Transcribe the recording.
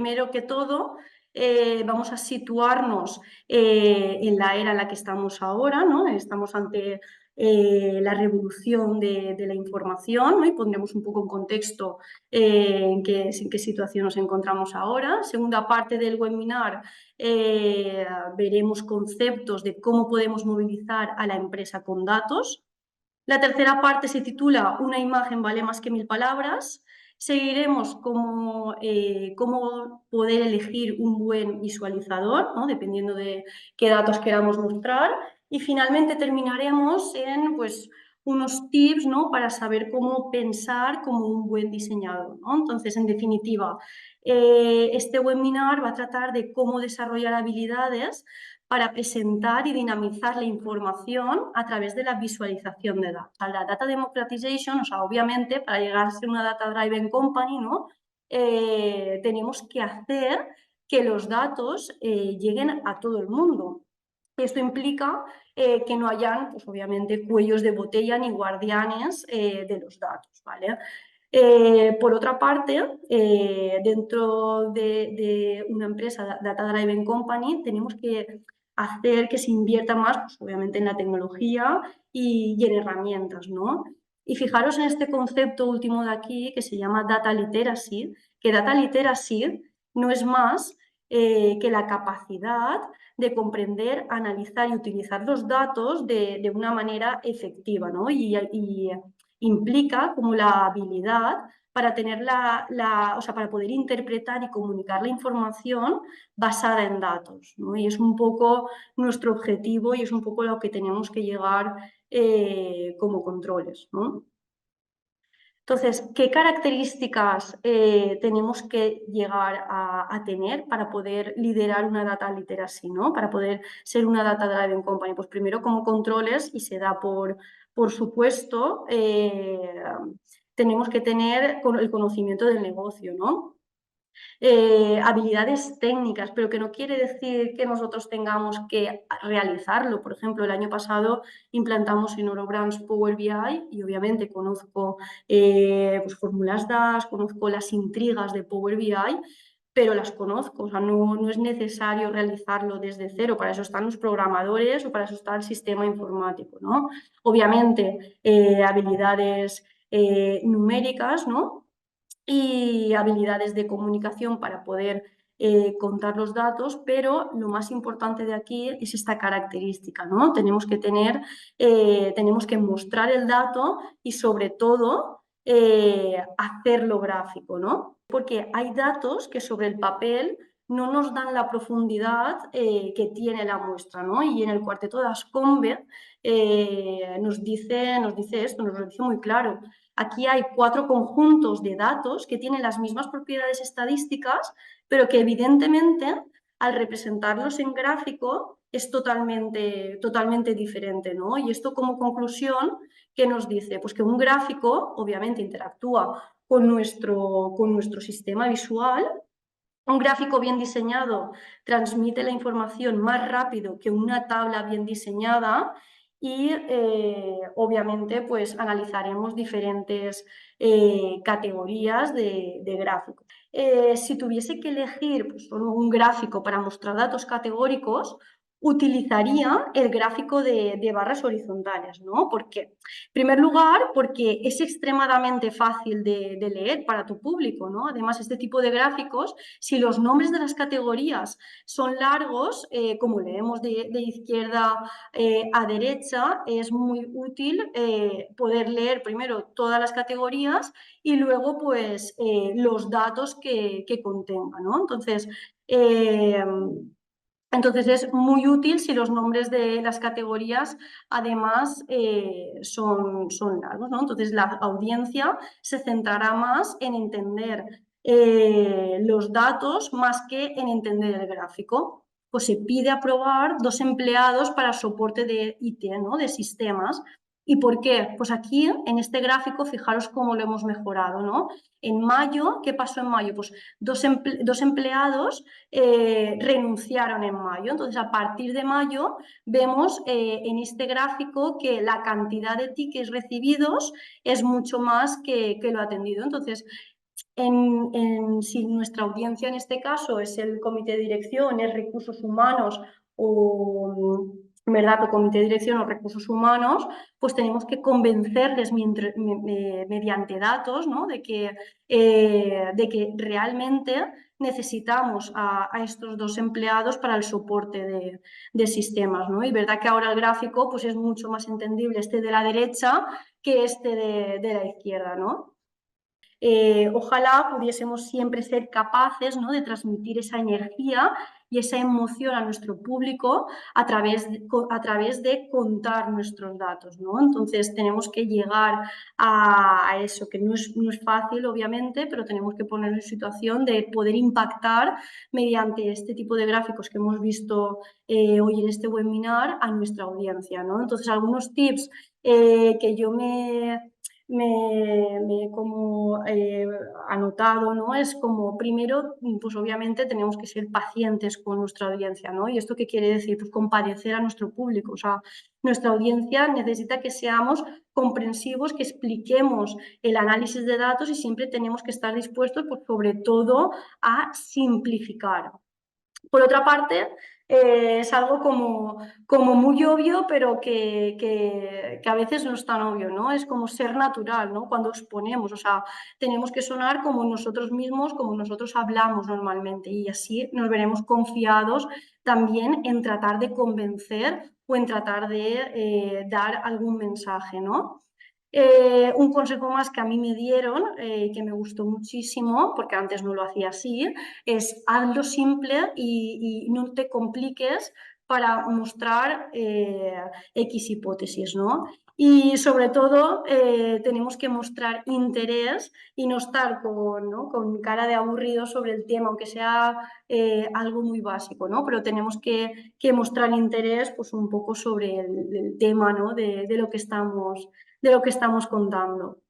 primero que todo, vamos a situarnos en la era en la que estamos ahora, ¿no? Estamos ante la revolución de la información, ¿no? Y pondremos un poco en contexto en qué situación nos encontramos ahora. Segunda parte del webinar, veremos conceptos de cómo podemos movilizar a la empresa con datos. La tercera parte se titula Una imagen vale más que 1000 palabras. Seguiremos cómo poder elegir un buen visualizador, ¿no? Dependiendo de qué datos queramos mostrar. Y finalmente terminaremos en pues, unos tips, ¿no? Para saber cómo pensar como un buen diseñador, ¿no? Entonces, en definitiva, este webinar va a tratar de cómo desarrollar habilidades para presentar y dinamizar la información a través de la visualización de datos. La data democratization, o sea, obviamente, para llegar a ser una data driven company, ¿no? Tenemos que hacer que los datos lleguen a todo el mundo. Esto implica que no hayan, pues obviamente, cuellos de botella ni guardianes de los datos, ¿vale? Por otra parte, dentro de una empresa Data Driven Company, tenemos que hacer que se invierta más, pues, obviamente, en la tecnología y en herramientas, ¿no? Y fijaros en este concepto último de aquí, que se llama Data Literacy, que Data Literacy no es más que la capacidad de comprender, analizar y utilizar los datos de una manera efectiva, ¿no? Y implica como la habilidad para tener o sea, para poder interpretar y comunicar la información basada en datos, ¿no? Y es un poco nuestro objetivo y es un poco lo que tenemos que llegar como controles, ¿no? Entonces, ¿qué características tenemos que llegar a tener para poder liderar una data literacy, ¿no? Para poder ser una data driven company? Pues primero como controles, y se da por supuesto, tenemos que tener el conocimiento del negocio, ¿no? Habilidades técnicas, pero que no quiere decir que nosotros tengamos que realizarlo. Por ejemplo, el año pasado implantamos en Eurobrands Power BI y obviamente conozco pues, fórmulas DAX, conozco las intrigas de Power BI, pero las conozco, o sea, no es necesario realizarlo desde cero, para eso están los programadores o para eso está el sistema informático, ¿no? Obviamente, habilidades numéricas, ¿no? Y habilidades de comunicación para poder contar los datos, pero lo más importante de aquí es esta característica, ¿no? Tenemos que mostrar el dato y sobre todo hacerlo gráfico, ¿no? Porque hay datos que sobre el papel no nos dan la profundidad que tiene la muestra, ¿no? Y en el cuarteto de Ascombe nos dice esto, nos lo dice muy claro. Aquí hay 4 conjuntos de datos que tienen las mismas propiedades estadísticas, pero que evidentemente al representarlos en gráfico es totalmente diferente, ¿no? Y esto como conclusión, ¿qué nos dice? Pues que un gráfico obviamente interactúa con nuestro sistema visual. Un gráfico bien diseñado transmite la información más rápido que una tabla bien diseñada y obviamente pues analizaremos diferentes categorías de gráficos. Si tuviese que elegir pues, solo un gráfico para mostrar datos categóricos, utilizaría el gráfico de barras horizontales, ¿no? ¿Por qué? En primer lugar, porque es extremadamente fácil de leer para tu público, ¿no? Además, este tipo de gráficos, si los nombres de las categorías son largos, como leemos de izquierda a derecha, es muy útil poder leer primero todas las categorías y luego pues los datos que contenga, ¿no? Entonces es muy útil si los nombres de las categorías además son largos, ¿no? Entonces la audiencia se centrará más en entender los datos más que en entender el gráfico. Pues se pide aprobar 2 empleados para soporte de IT, ¿no? De sistemas. ¿Y por qué? Pues aquí en este gráfico, fijaros cómo lo hemos mejorado, ¿no? En mayo, ¿qué pasó en mayo? Pues dos empleados renunciaron en mayo. Entonces, a partir de mayo, vemos en este gráfico que la cantidad de tickets recibidos es mucho más que lo atendido. Entonces, si nuestra audiencia en este caso es el comité de dirección, es recursos humanos o, ¿verdad? O comité de dirección o recursos humanos, pues tenemos que convencerles mediante datos, ¿no? De que realmente necesitamos a estos dos empleados para el soporte de sistemas, ¿no? Y verdad que ahora el gráfico pues es mucho más entendible este de la derecha que este de la izquierda, ¿no? Ojalá pudiésemos siempre ser capaces, ¿no? De transmitir esa energía y esa emoción a nuestro público a través de contar nuestros datos, ¿no? Entonces tenemos que llegar a eso, que no es fácil, obviamente, pero tenemos que ponernos en situación de poder impactar mediante este tipo de gráficos que hemos visto hoy en este webinar a nuestra audiencia, ¿no? Entonces, algunos tips que yo me he como anotado, ¿no? Es como, primero, pues obviamente tenemos que ser pacientes con nuestra audiencia, ¿no? ¿Y esto qué quiere decir? Pues compadecer a nuestro público, o sea, nuestra audiencia necesita que seamos comprensivos, que expliquemos el análisis de datos y siempre tenemos que estar dispuestos, pues sobre todo, a simplificar. Por otra parte, es algo como muy obvio, pero que a veces no es tan obvio, ¿no? Es como ser natural, ¿no? Cuando exponemos, o sea, tenemos que sonar como nosotros mismos, como nosotros hablamos normalmente y así nos veremos confiados también en tratar de convencer o en tratar de dar algún mensaje, ¿no? Un consejo más que a mí me dieron, que me gustó muchísimo, porque antes no lo hacía así, es hazlo simple y no te compliques para mostrar X hipótesis, ¿no? Y sobre todo tenemos que mostrar interés y no estar ¿no? con cara de aburrido sobre el tema, aunque sea algo muy básico, ¿no? Pero tenemos que mostrar interés pues un poco sobre el tema, ¿no? De lo que estamos contando.